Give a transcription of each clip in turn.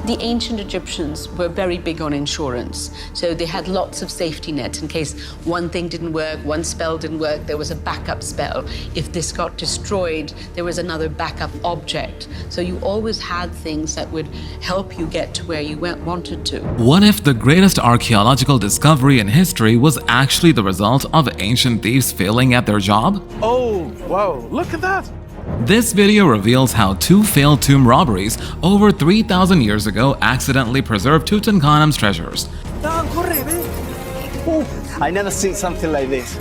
The ancient Egyptians were very big on insurance. So they had lots of safety nets in case one thing didn't work, one spell didn't work, there was a backup spell. If this got destroyed, there was another backup object. So you always had things that would help you get to where you wanted to. What if the greatest archaeological discovery in history was actually the result of ancient thieves failing at their job? Oh, wow, look at that! This video reveals how two failed tomb robberies over 3,000 years ago accidentally preserved Tutankhamun's treasures. I never seen something like this.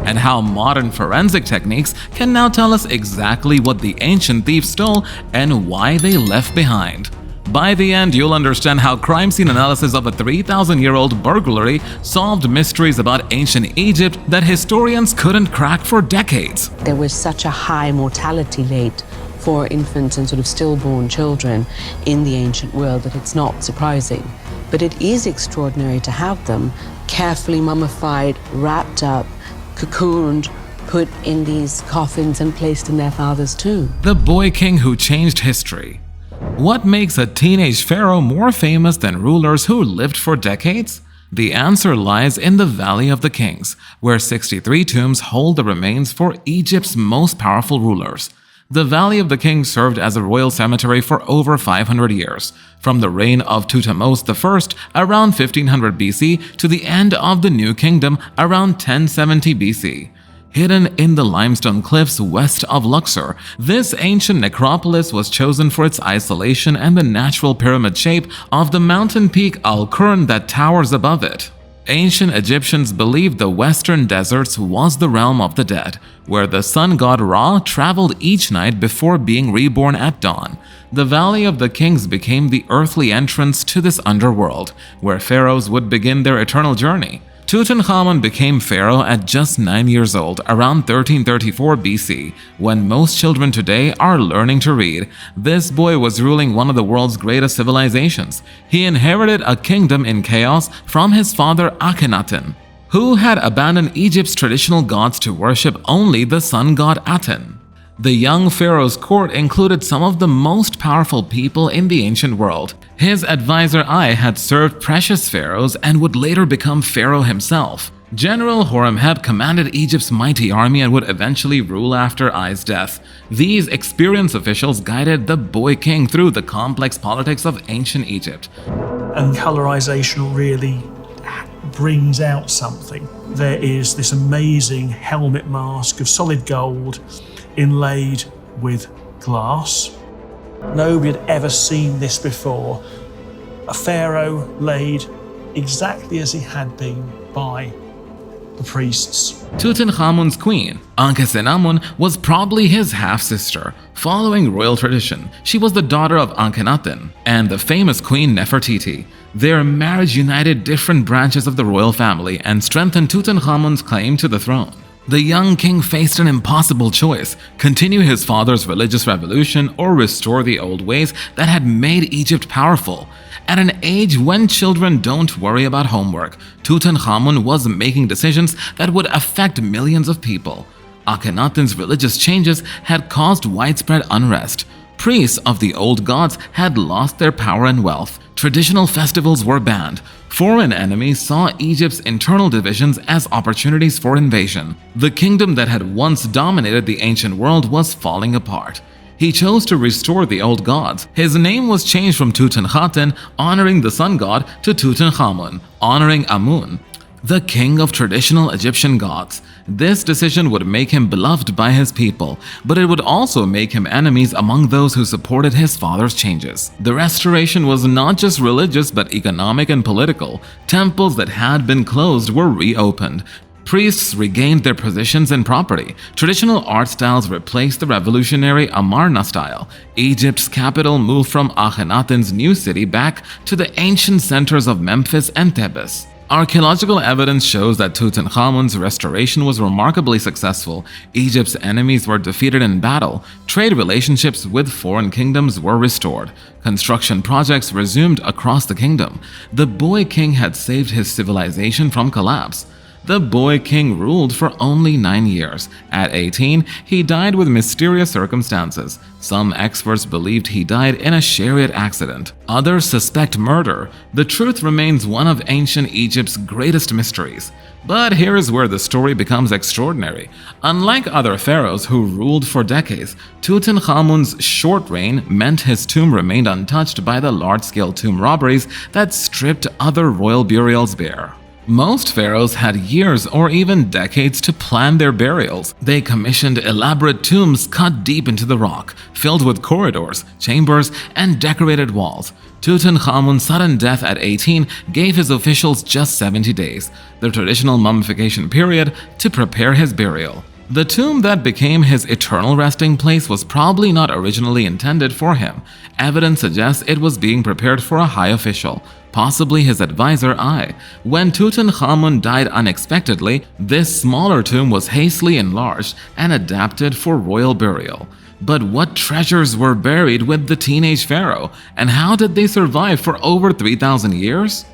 And how modern forensic techniques can now tell us exactly what the ancient thieves stole and why they left behind. By the end, you'll understand how crime scene analysis of a 3,000-year-old burglary solved mysteries about ancient Egypt that historians couldn't crack for decades. There was such a high mortality rate for infants and sort of stillborn children in the ancient world that it's not surprising. But it is extraordinary to have them carefully mummified, wrapped up, cocooned, put in these coffins and placed in their father's tomb. The boy king who changed history. What makes a teenage pharaoh more famous than rulers who lived for decades? The answer lies in the Valley of the Kings, where 63 tombs hold the remains for Egypt's most powerful rulers. The Valley of the Kings served as a royal cemetery for over 500 years, from the reign of Thutmose I around 1500 BC to the end of the New Kingdom around 1070 BC. Hidden in the limestone cliffs west of Luxor, this ancient necropolis was chosen for its isolation and the natural pyramid shape of the mountain peak Al-Qurn that towers above it. Ancient Egyptians believed the western deserts was the realm of the dead, where the sun god Ra traveled each night before being reborn at dawn. The Valley of the Kings became the earthly entrance to this underworld, where pharaohs would begin their eternal journey. Tutankhamun became pharaoh at just 9 years old around 1334 BC, when most children today are learning to read. This boy was ruling one of the world's greatest civilizations. He inherited a kingdom in chaos from his father Akhenaten, who had abandoned Egypt's traditional gods to worship only the sun god Aten. The young pharaoh's court included some of the most powerful people in the ancient world. His advisor Ai had served precious pharaohs and would later become pharaoh himself. General Horemheb commanded Egypt's mighty army and would eventually rule after Ai's death. These experienced officials guided the boy king through the complex politics of ancient Egypt. And colorization really brings out something. There is this amazing helmet mask of solid gold inlaid with glass. Nobody had ever seen this before. A pharaoh laid exactly as he had been by the priests. Tutankhamun's queen, Ankhesenamun, was probably his half-sister. Following royal tradition, she was the daughter of Akhenaten and the famous queen Nefertiti. Their marriage united different branches of the royal family and strengthened Tutankhamun's claim to the throne. The young king faced an impossible choice: continue his father's religious revolution or restore the old ways that had made Egypt powerful. At an age when children don't worry about homework, Tutankhamun was making decisions that would affect millions of people. Akhenaten's religious changes had caused widespread unrest. Priests of the old gods had lost their power and wealth. Traditional festivals were banned. Foreign enemies saw Egypt's internal divisions as opportunities for invasion. The kingdom that had once dominated the ancient world was falling apart. He chose to restore the old gods. His name was changed from Tutankhaten, honoring the sun god, to Tutankhamun, honoring Amun, the king of traditional Egyptian gods. This decision would make him beloved by his people, but it would also make him enemies among those who supported his father's changes. The restoration was not just religious but economic and political. Temples that had been closed were reopened. Priests regained their positions and property. Traditional art styles replaced the revolutionary Amarna style. Egypt's capital moved from Akhenaten's new city back to the ancient centers of Memphis and Thebes. Archaeological evidence shows that Tutankhamun's restoration was remarkably successful. Egypt's enemies were defeated in battle. Trade relationships with foreign kingdoms were restored. Construction projects resumed across the kingdom. The boy king had saved his civilization from collapse. The boy king ruled for only 9 years. At 18, he died with mysterious circumstances. Some experts believed he died in a chariot accident. Others suspect murder. The truth remains one of ancient Egypt's greatest mysteries. But here is where the story becomes extraordinary. Unlike other pharaohs who ruled for decades, Tutankhamun's short reign meant his tomb remained untouched by the large-scale tomb robberies that stripped other royal burials bare. Most pharaohs had years or even decades to plan their burials. They commissioned elaborate tombs cut deep into the rock, filled with corridors, chambers, and decorated walls. Tutankhamun's sudden death at 18 gave his officials just 70 days, the traditional mummification period, to prepare his burial. The tomb that became his eternal resting place was probably not originally intended for him. Evidence suggests it was being prepared for a high official, possibly his advisor Ai. When Tutankhamun died unexpectedly, this smaller tomb was hastily enlarged and adapted for royal burial. But what treasures were buried with the teenage pharaoh, and how did they survive for over 3,000 years?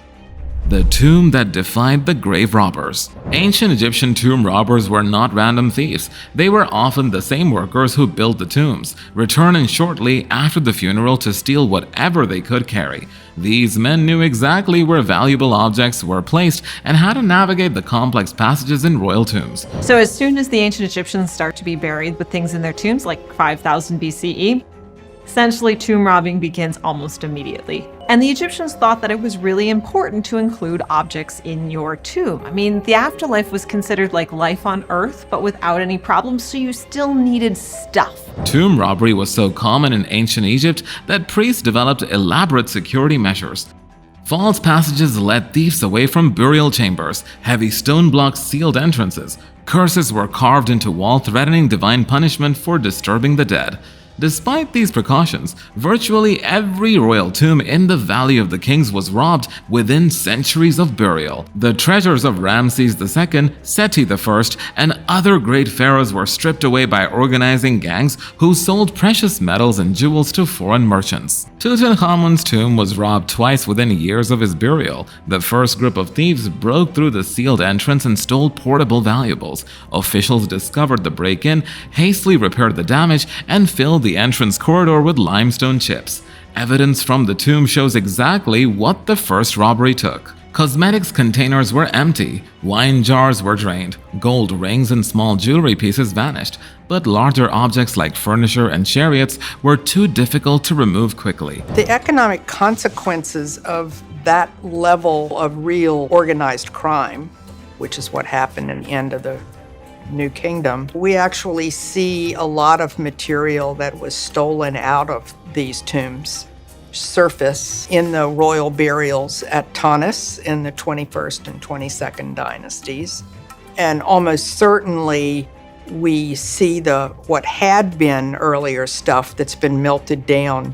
The tomb that defied the grave robbers. Ancient Egyptian tomb robbers were not random thieves. They were often the same workers who built the tombs, returning shortly after the funeral to steal whatever they could carry. These men knew exactly where valuable objects were placed and how to navigate the complex passages in royal tombs. So as soon as the ancient Egyptians start to be buried with things in their tombs, like 5000 BCE, essentially tomb robbing begins almost immediately. And the Egyptians thought that it was really important to include objects in your tomb. I mean, the afterlife was considered like life on Earth, but without any problems, so you still needed stuff. Tomb robbery was so common in ancient Egypt that priests developed elaborate security measures. False passages led thieves away from burial chambers. Heavy stone blocks sealed entrances. Curses were carved into wall, threatening divine punishment for disturbing the dead. Despite these precautions, virtually every royal tomb in the Valley of the Kings was robbed within centuries of burial. The treasures of Ramses II, Seti I, and other great pharaohs were stripped away by organizing gangs who sold precious metals and jewels to foreign merchants. Tutankhamun's tomb was robbed twice within years of his burial. The first group of thieves broke through the sealed entrance and stole portable valuables. Officials discovered the break-in, hastily repaired the damage, and filled the entrance corridor with limestone chips. Evidence from the tomb shows exactly what the first robbery took. Cosmetics containers were empty, wine jars were drained, gold rings and small jewelry pieces vanished, but larger objects like furniture and chariots were too difficult to remove quickly. The economic consequences of that level of real organized crime, which is what happened in the end of the New Kingdom, we actually see a lot of material that was stolen out of these tombs surface in the royal burials at Tanis in the 21st and 22nd dynasties. And almost certainly we see what had been earlier stuff that's been melted down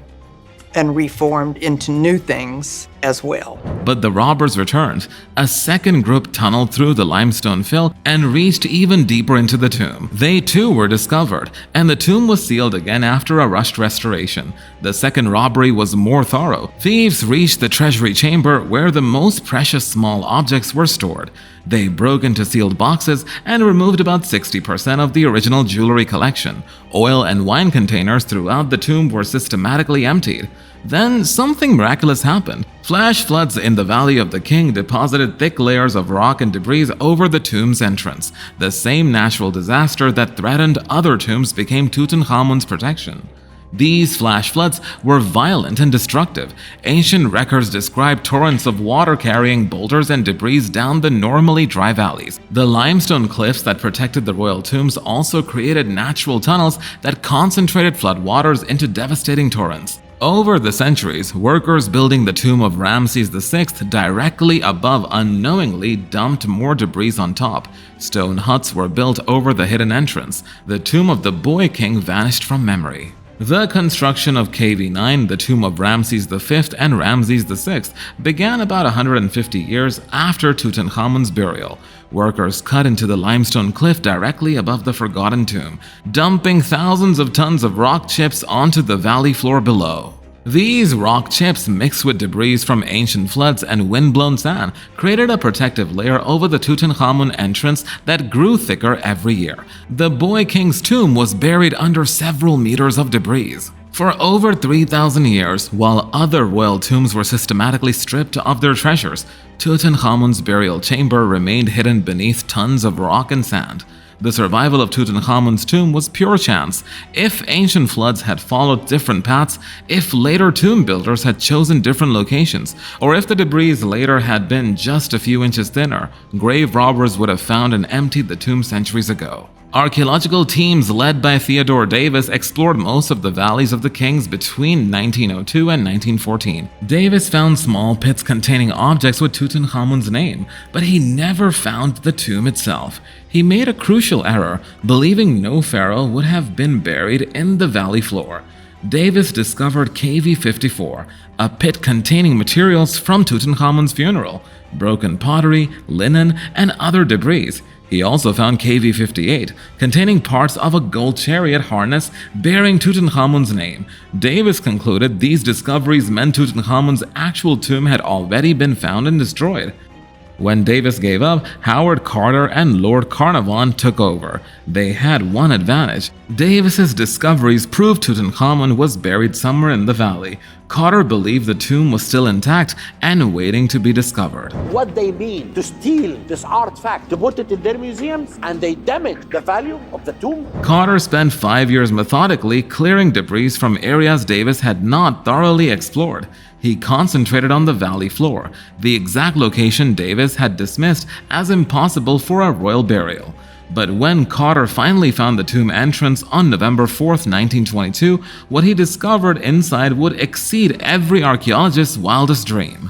and reformed into new things as well. But the robbers returned. A second group tunneled through the limestone fill and reached even deeper into the tomb. They too were discovered, and the tomb was sealed again after a rushed restoration. The second robbery was more thorough. Thieves reached the treasury chamber where the most precious small objects were stored. They broke into sealed boxes and removed about 60% of the original jewelry collection. Oil and wine containers throughout the tomb were systematically emptied. Then something miraculous happened. Flash floods in the Valley of the King deposited thick layers of rock and debris over the tomb's entrance. The same natural disaster that threatened other tombs became Tutankhamun's protection. These flash floods were violent and destructive. Ancient records describe torrents of water carrying boulders and debris down the normally dry valleys. The limestone cliffs that protected the royal tombs also created natural tunnels that concentrated floodwaters into devastating torrents. Over the centuries, workers building the tomb of Ramses VI directly above unknowingly dumped more debris on top. Stone huts were built over the hidden entrance. The tomb of the boy king vanished from memory. The construction of KV9, the tomb of Ramses V and Ramses VI, began about 150 years after Tutankhamun's burial. Workers cut into the limestone cliff directly above the forgotten tomb, dumping thousands of tons of rock chips onto the valley floor below. These rock chips mixed with debris from ancient floods and wind-blown sand created a protective layer over the Tutankhamun entrance that grew thicker every year. The boy king's tomb was buried under several meters of debris. For over 3,000 years, while other royal tombs were systematically stripped of their treasures, Tutankhamun's burial chamber remained hidden beneath tons of rock and sand. The survival of Tutankhamun's tomb was pure chance. If ancient floods had followed different paths, if later tomb builders had chosen different locations, or if the debris later had been just a few inches thinner, grave robbers would have found and emptied the tomb centuries ago. Archaeological teams led by Theodore Davis explored most of the valleys of the kings between 1902 and 1914. Davis found small pits containing objects with Tutankhamun's name, but he never found the tomb itself. He made a crucial error, believing no pharaoh would have been buried in the valley floor. Davis discovered KV-54, a pit containing materials from Tutankhamun's funeral, broken pottery, linen, and other debris. He also found KV-58, containing parts of a gold chariot harness bearing Tutankhamun's name. Davis concluded these discoveries meant Tutankhamun's actual tomb had already been found and destroyed. When Davis gave up, Howard Carter and Lord Carnarvon took over. They had one advantage. Davis's discoveries proved Tutankhamun was buried somewhere in the valley. Carter believed the tomb was still intact and waiting to be discovered. What they mean to steal this artifact, to put it in their museums, and they damage the value of the tomb. Carter spent 5 years methodically clearing debris from areas Davis had not thoroughly explored. He concentrated on the valley floor, the exact location Davis had dismissed as impossible for a royal burial. But when Carter finally found the tomb entrance on November 4, 1922, what he discovered inside would exceed every archaeologist's wildest dream.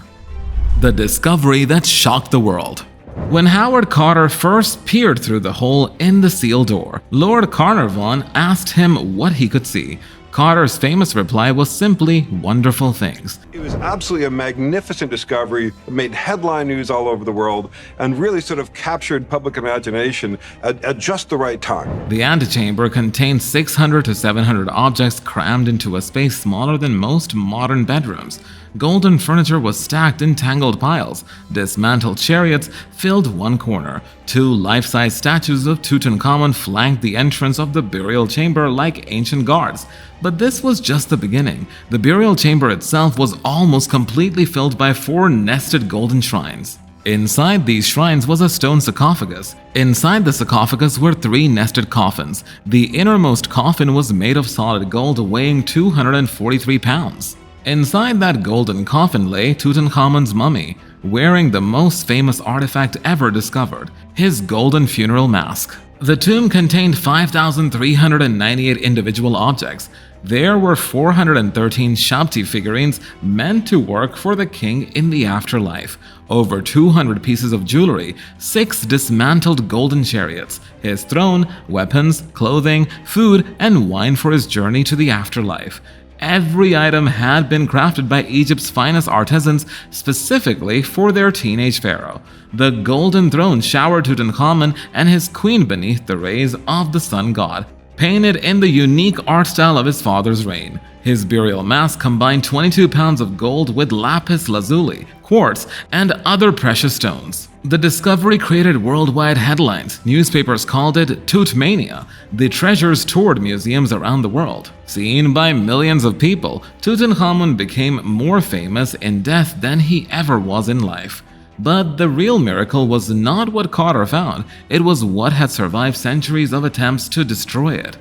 The discovery that shocked the world. When Howard Carter first peered through the hole in the sealed door, Lord Carnarvon asked him what he could see. Carter's famous reply was simply wonderful things. It was absolutely a magnificent discovery that made headline news all over the world and really sort of captured public imagination at just the right time. The antechamber contained 600 to 700 objects crammed into a space smaller than most modern bedrooms. Golden furniture was stacked in tangled piles. Dismantled chariots filled one corner. 2 life-size statues of Tutankhamun flanked the entrance of the burial chamber like ancient guards. But this was just the beginning. The burial chamber itself was almost completely filled by 4 nested golden shrines. Inside these shrines was a stone sarcophagus. Inside the sarcophagus were 3 nested coffins. The innermost coffin was made of solid gold weighing 243 pounds. Inside that golden coffin lay Tutankhamun's mummy, wearing the most famous artifact ever discovered, his golden funeral mask. The tomb contained 5,398 individual objects. There were 413 Shabti figurines meant to work for the king in the afterlife, over 200 pieces of jewelry, 6 dismantled golden chariots, his throne, weapons, clothing, food, and wine for his journey to the afterlife. Every item had been crafted by Egypt's finest artisans specifically for their teenage pharaoh. The golden throne showered Tutankhamun and his queen beneath the rays of the sun god, painted in the unique art style of his father's reign. His burial mask combined 22 pounds of gold with lapis lazuli, quartz, and other precious stones. The discovery created worldwide headlines. Newspapers called it Tutmania. The treasures toured museums around the world. Seen by millions of people, Tutankhamun became more famous in death than he ever was in life. But the real miracle was not what Carter found, it was what had survived centuries of attempts to destroy it.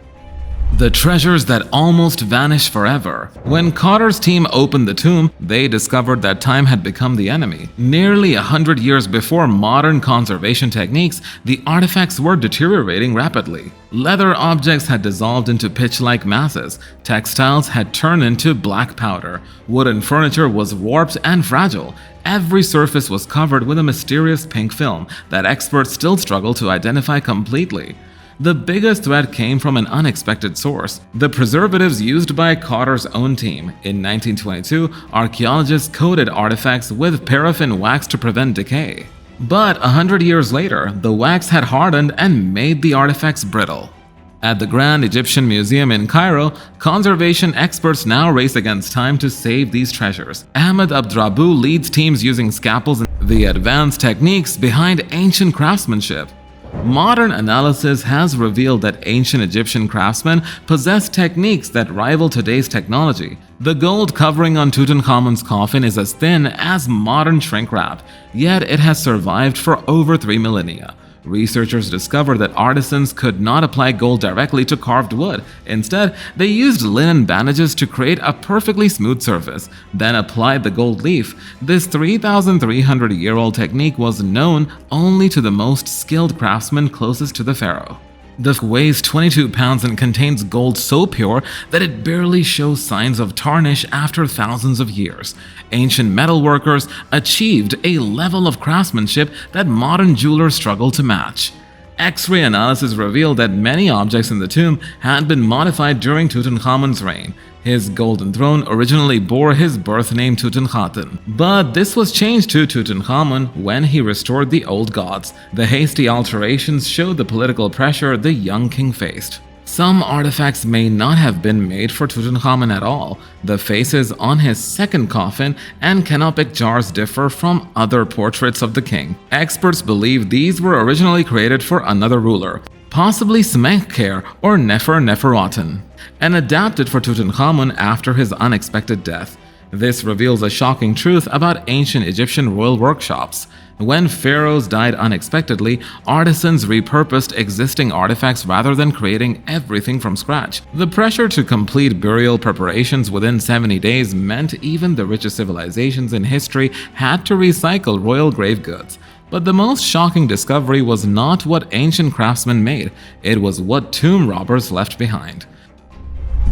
The treasures that almost vanished forever. When Carter's team opened the tomb, they discovered that time had become the enemy. Nearly 100 years before modern conservation techniques, the artifacts were deteriorating rapidly. Leather objects had dissolved into pitch-like masses. Textiles had turned into black powder. Wooden furniture was warped and fragile. Every surface was covered with a mysterious pink film that experts still struggle to identify completely. The biggest threat came from an unexpected source: the preservatives used by Carter's own team. In 1922, archaeologists coated artifacts with paraffin wax to prevent decay. But 100 years later, the wax had hardened and made the artifacts brittle. At the Grand Egyptian Museum in Cairo, conservation experts now race against time to save these treasures. Ahmed Abdrabu leads teams using scalpels and the advanced techniques behind ancient craftsmanship. Modern analysis has revealed that ancient Egyptian craftsmen possessed techniques that rival today's technology. The gold covering on Tutankhamun's coffin is as thin as modern shrink wrap, yet it has survived for over 3 millennia. Researchers discovered that artisans could not apply gold directly to carved wood. Instead, they used linen bandages to create a perfectly smooth surface, then applied the gold leaf. This 3,300-year-old technique was known only to the most skilled craftsmen closest to the pharaoh. The weighs 22 pounds and contains gold so pure that it barely shows signs of tarnish after thousands of years. Ancient metalworkers achieved a level of craftsmanship that modern jewelers struggle to match. X-ray analysis revealed that many objects in the tomb had been modified during Tutankhamun's reign. His golden throne originally bore his birth name Tutankhaten, but this was changed to Tutankhamun when he restored the old gods. The hasty alterations showed the political pressure the young king faced. Some artifacts may not have been made for Tutankhamun at all. The faces on his second coffin and canopic jars differ from other portraits of the king. Experts believe these were originally created for another ruler, possibly Smenkhkare or Neferuaten, and adapted for Tutankhamun after his unexpected death. This reveals a shocking truth about ancient Egyptian royal workshops. When pharaohs died unexpectedly, artisans repurposed existing artifacts rather than creating everything from scratch. The pressure to complete burial preparations within 70 days meant even the richest civilizations in history had to recycle royal grave goods. But the most shocking discovery was not what ancient craftsmen made, it was what tomb robbers left behind.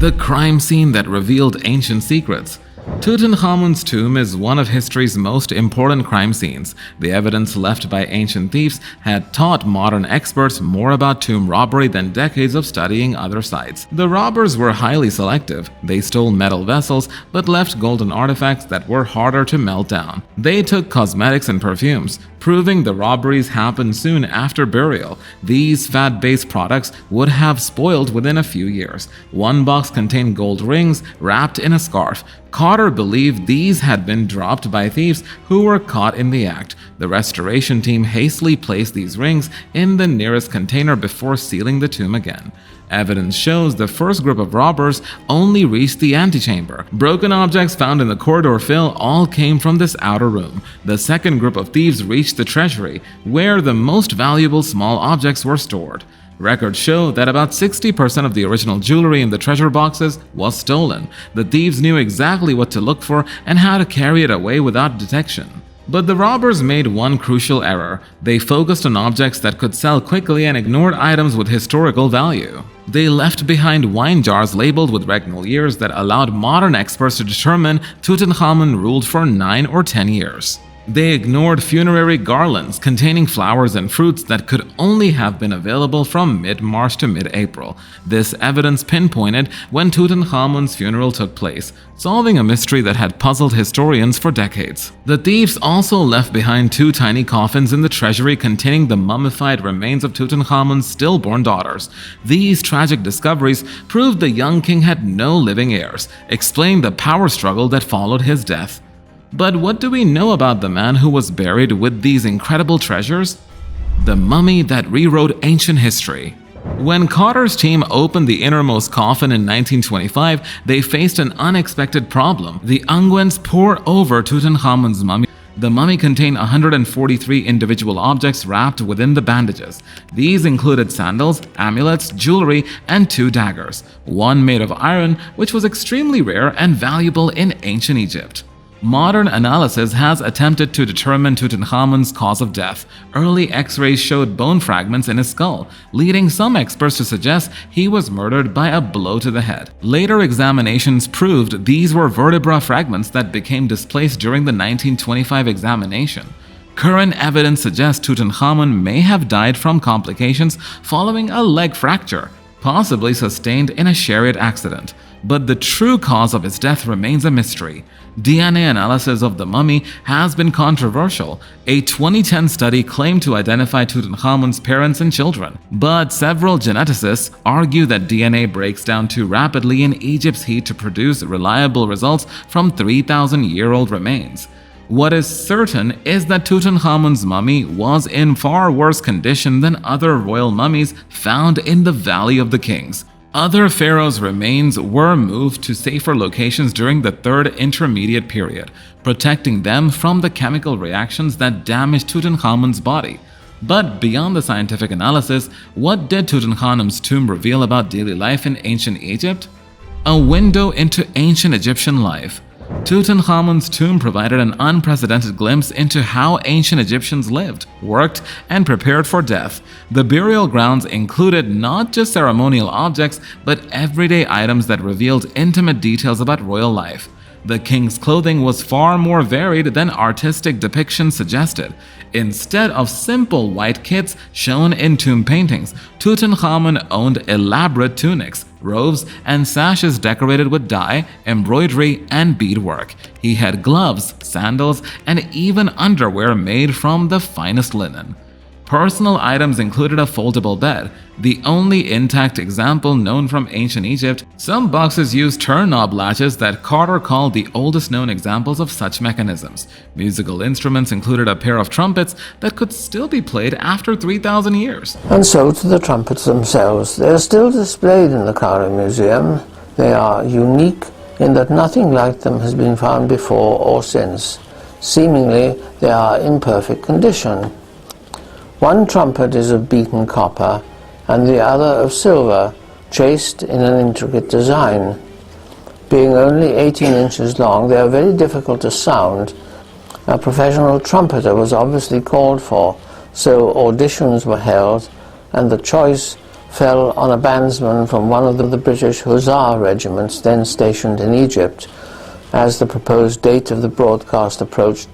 The crime scene that revealed ancient secrets. Tutankhamun's tomb is one of history's most important crime scenes. The evidence left by ancient thieves had taught modern experts more about tomb robbery than decades of studying other sites. The robbers were highly selective. They stole metal vessels but left golden artifacts that were harder to melt down. They took cosmetics and perfumes, proving the robberies happened soon after burial. These fat-based products would have spoiled within a few years. One box contained gold rings wrapped in a scarf. Carter believed these had been dropped by thieves who were caught in the act. The restoration team hastily placed these rings in the nearest container before sealing the tomb again. Evidence shows the first group of robbers only reached the antechamber. Broken objects found in the corridor fill all came from this outer room. The second group of thieves reached the treasury, where the most valuable small objects were stored. Records show that about 60% of the original jewelry in the treasure boxes was stolen. The thieves knew exactly what to look for and how to carry it away without detection. But the robbers made one crucial error. They focused on objects that could sell quickly and ignored items with historical value. They left behind wine jars labeled with regnal years that allowed modern experts to determine Tutankhamun ruled for 9 or 10 years. They ignored funerary garlands containing flowers and fruits that could only have been available from mid-March to mid-April. This evidence pinpointed when Tutankhamun's funeral took place, solving a mystery that had puzzled historians for decades. The thieves also left behind 2 tiny coffins in the treasury containing the mummified remains of Tutankhamun's stillborn daughters. These tragic discoveries proved the young king had no living heirs, explained the power struggle that followed his death. But what do we know about the man who was buried with these incredible treasures? The mummy that rewrote ancient history. When Carter's team opened the innermost coffin in 1925, they faced an unexpected problem. The unguents poured over Tutankhamun's mummy. The mummy contained 143 individual objects wrapped within the bandages. These included sandals, amulets, jewelry, and 2 daggers, one made of iron, which was extremely rare and valuable in ancient Egypt. Modern analysis has attempted to determine Tutankhamun's cause of death. Early X-rays showed bone fragments in his skull, leading some experts to suggest he was murdered by a blow to the head. Later examinations proved these were vertebra fragments that became displaced during the 1925 examination. Current evidence suggests Tutankhamun may have died from complications following a leg fracture, possibly sustained in a chariot accident. but the true cause of his death remains a mystery. DNA analysis of the mummy has been controversial. A 2010 study claimed to identify Tutankhamun's parents and children, but several geneticists argue that DNA breaks down too rapidly in Egypt's heat to produce reliable results from 3,000-year-old remains. What is certain is that Tutankhamun's mummy was in far worse condition than other royal mummies found in the Valley of the Kings. Other pharaohs' remains were moved to safer locations during the Third Intermediate Period, protecting them from the chemical reactions that damaged Tutankhamun's body. But beyond the scientific analysis, what did Tutankhamun's tomb reveal about daily life in ancient Egypt? A window into ancient Egyptian life. Tutankhamun's tomb provided an unprecedented glimpse into how ancient Egyptians lived, worked, and prepared for death. The burial grounds included not just ceremonial objects, but everyday items that revealed intimate details about royal life. The king's clothing was far more varied than artistic depictions suggested. Instead of simple white kits shown in tomb paintings, Tutankhamun owned elaborate tunics, robes, and sashes decorated with dye, embroidery, and beadwork. He had gloves, sandals, and even underwear made from the finest linen. Personal items included a foldable bed, the only intact example known from ancient Egypt. Some boxes used turn knob latches that Carter called the oldest known examples of such mechanisms. Musical instruments included a pair of trumpets that could still be played after 3,000 years. And so to the trumpets themselves. They are still displayed in the Cairo Museum. They are unique in that nothing like them has been found before or since. Seemingly, they are in perfect condition. One trumpet is of beaten copper, and the other of silver, chased in an intricate design. Being only 18 inches long, they are very difficult to sound. A professional trumpeter was obviously called for, so auditions were held, and the choice fell on a bandsman from one of the British Hussar regiments then stationed in Egypt. As the proposed date of the broadcast approached,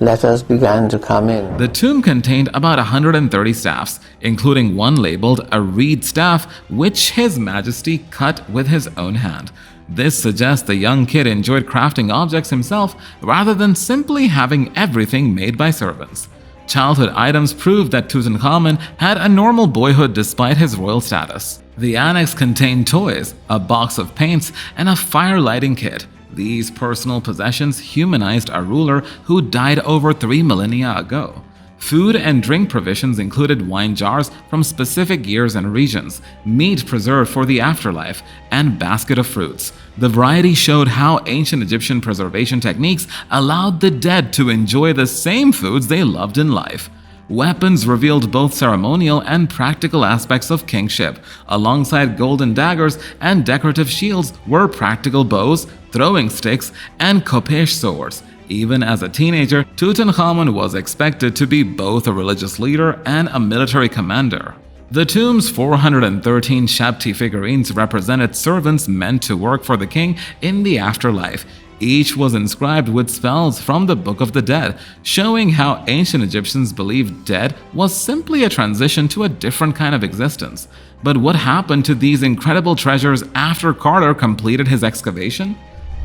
letters began to come in. The tomb contained about 130 staffs, including one labeled a reed staff, which His Majesty cut with his own hand. This suggests the young kid enjoyed crafting objects himself rather than simply having everything made by servants. Childhood items prove that Tutankhamun had a normal boyhood despite his royal status. The annex contained toys, a box of paints, and a fire lighting kit. These personal possessions humanized a ruler who died over 3 millennia ago. Food and drink provisions included wine jars from specific years and regions, meat preserved for the afterlife, and basket of fruits. The variety showed how ancient Egyptian preservation techniques allowed the dead to enjoy the same foods they loved in life. Weapons revealed both ceremonial and practical aspects of kingship. Alongside golden daggers and decorative shields were practical bows, throwing sticks, and khopesh swords. Even as a teenager, Tutankhamun was expected to be both a religious leader and a military commander. The tomb's 413 Shabti figurines represented servants meant to work for the king in the afterlife. Each was inscribed with spells from the Book of the Dead, showing how ancient Egyptians believed dead was simply a transition to a different kind of existence. But what happened to these incredible treasures after Carter completed his excavation?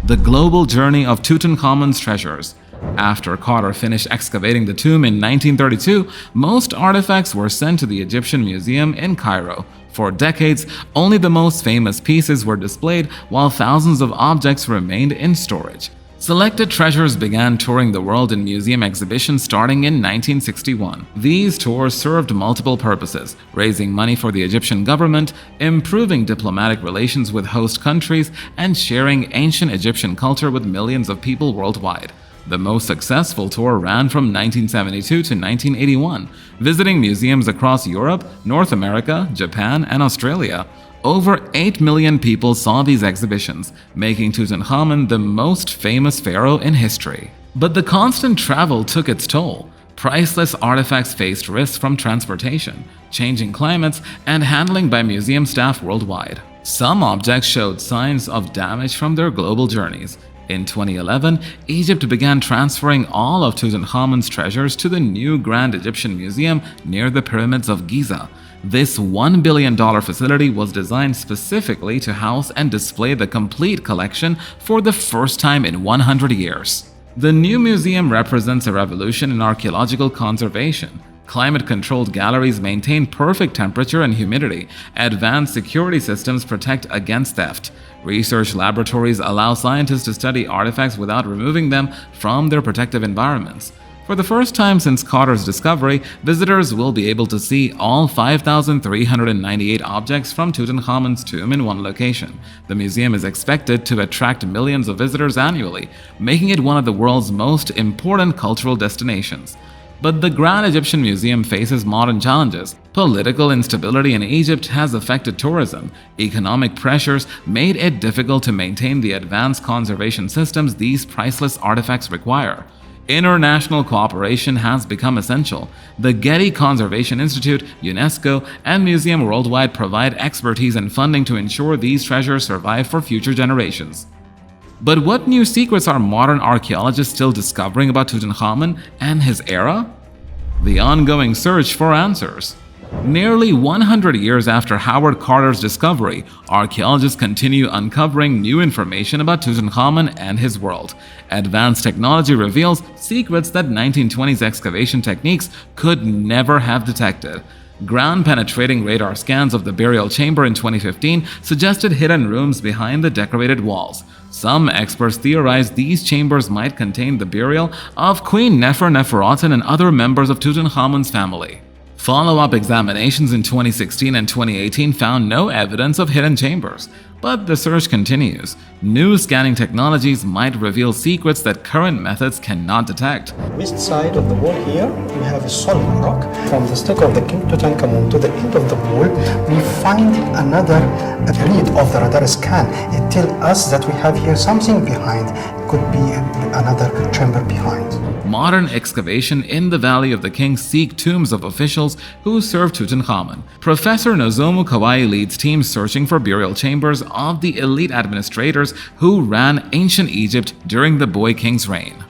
The global journey of Tutankhamun's treasures. After Carter finished excavating the tomb in 1932, most artifacts were sent to the Egyptian Museum in Cairo. For decades, only the most famous pieces were displayed, while thousands of objects remained in storage. Selected treasures began touring the world in museum exhibitions starting in 1961. These tours served multiple purposes: raising money for the Egyptian government, improving diplomatic relations with host countries, and sharing ancient Egyptian culture with millions of people worldwide. The most successful tour ran from 1972 to 1981, visiting museums across Europe, North America, Japan, and Australia. Over 8 million people saw these exhibitions, making Tutankhamun the most famous pharaoh in history. But the constant travel took its toll. Priceless artifacts faced risks from transportation, changing climates, and handling by museum staff worldwide. Some objects showed signs of damage from their global journeys. In 2011, Egypt began transferring all of Tutankhamun's treasures to the new Grand Egyptian Museum near the pyramids of Giza. This $1 billion facility was designed specifically to house and display the complete collection for the first time in 100 years. The new museum represents a revolution in archaeological conservation. Climate-controlled galleries maintain perfect temperature and humidity. Advanced security systems protect against theft. Research laboratories allow scientists to study artifacts without removing them from their protective environments. For the first time since Carter's discovery, visitors will be able to see all 5,398 objects from Tutankhamun's tomb in one location. The museum is expected to attract millions of visitors annually, making it one of the world's most important cultural destinations. But the Grand Egyptian Museum faces modern challenges. Political instability in Egypt has affected tourism. Economic pressures made it difficult to maintain the advanced conservation systems these priceless artifacts require. International cooperation has become essential. The Getty Conservation Institute, UNESCO, and Museum Worldwide provide expertise and funding to ensure these treasures survive for future generations. But what new secrets are modern archaeologists still discovering about Tutankhamun and his era? The ongoing search for answers. Nearly 100 years after Howard Carter's discovery, archaeologists continue uncovering new information about Tutankhamun and his world. Advanced technology reveals secrets that 1920s excavation techniques could never have detected. Ground-penetrating radar scans of the burial chamber in 2015 suggested hidden rooms behind the decorated walls. Some experts theorized these chambers might contain the burial of Queen Nefertiti and other members of Tutankhamun's family. Follow-up examinations in 2016 and 2018 found no evidence of hidden chambers, but the search continues. New scanning technologies might reveal secrets that current methods cannot detect. West side of the wall here, we have a solid rock. From the stick of the King Tutankhamun to the end of the wall, we find another read of the radar scan. It tells us that we have here something behind. It could be another chamber behind. Modern excavation in the Valley of the Kings seek tombs of officials who served Tutankhamun. Professor Nozomu Kawai leads teams searching for burial chambers of the elite administrators who ran ancient Egypt during the boy king's reign.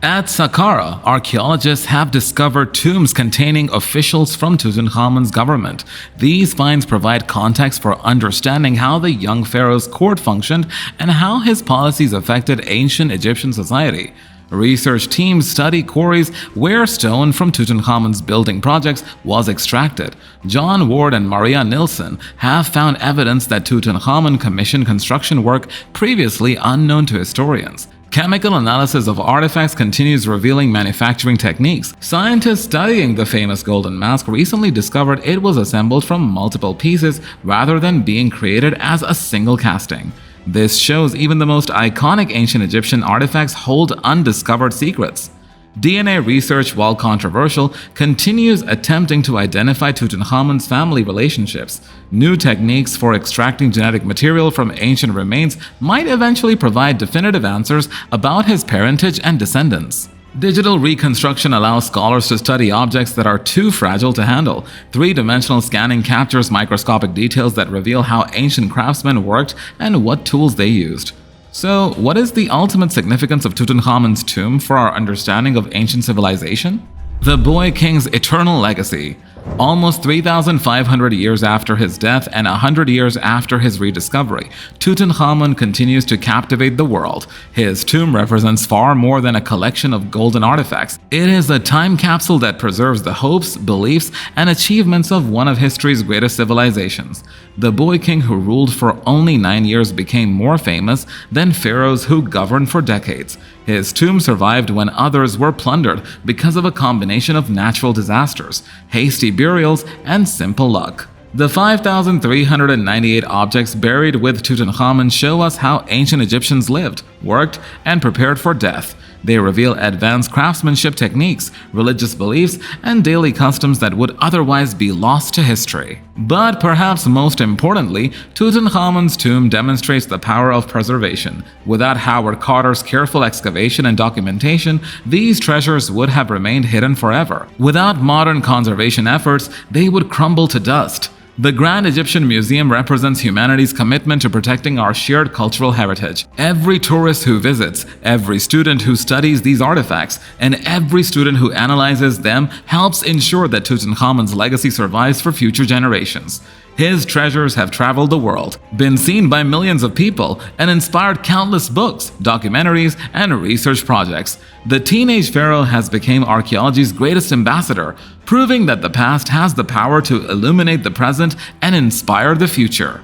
At Saqqara, archaeologists have discovered tombs containing officials from Tutankhamun's government. These finds provide context for understanding how the young pharaoh's court functioned and how his policies affected ancient Egyptian society. Research teams study quarries where stone from Tutankhamun's building projects was extracted. John Ward and Maria Nilsson have found evidence that Tutankhamun commissioned construction work previously unknown to historians. Chemical analysis of artifacts continues revealing manufacturing techniques. Scientists studying the famous golden mask recently discovered it was assembled from multiple pieces rather than being created as a single casting. This shows even the most iconic ancient Egyptian artifacts hold undiscovered secrets. DNA research, while controversial, continues attempting to identify Tutankhamun's family relationships. New techniques for extracting genetic material from ancient remains might eventually provide definitive answers about his parentage and descendants. Digital reconstruction allows scholars to study objects that are too fragile to handle. Three-dimensional scanning captures microscopic details that reveal how ancient craftsmen worked and what tools they used. So, what is the ultimate significance of Tutankhamun's tomb for our understanding of ancient civilization? The boy king's eternal legacy. Almost 3,500 years after his death and 100 years after his rediscovery, Tutankhamun continues to captivate the world. His tomb represents far more than a collection of golden artifacts. It is a time capsule that preserves the hopes, beliefs, and achievements of one of history's greatest civilizations. The boy king who ruled for only 9 years became more famous than pharaohs who governed for decades. His tomb survived when others were plundered because of a combination of natural disasters, hasty burials, and simple luck. The 5,398 objects buried with Tutankhamun show us how ancient Egyptians lived, worked, and prepared for death. They reveal advanced craftsmanship techniques, religious beliefs, and daily customs that would otherwise be lost to history. But perhaps most importantly, Tutankhamun's tomb demonstrates the power of preservation. Without Howard Carter's careful excavation and documentation, these treasures would have remained hidden forever. Without modern conservation efforts, they would crumble to dust. The Grand Egyptian Museum represents humanity's commitment to protecting our shared cultural heritage. Every tourist who visits, every student who studies these artifacts, and every student who analyzes them helps ensure that Tutankhamun's legacy survives for future generations. His treasures have traveled the world, been seen by millions of people, and inspired countless books, documentaries, and research projects. The teenage pharaoh has become archaeology's greatest ambassador, proving that the past has the power to illuminate the present and inspire the future.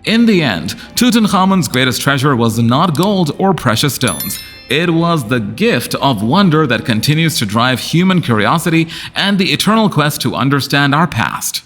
In the end, Tutankhamun's greatest treasure was not gold or precious stones. It was the gift of wonder that continues to drive human curiosity and the eternal quest to understand our past.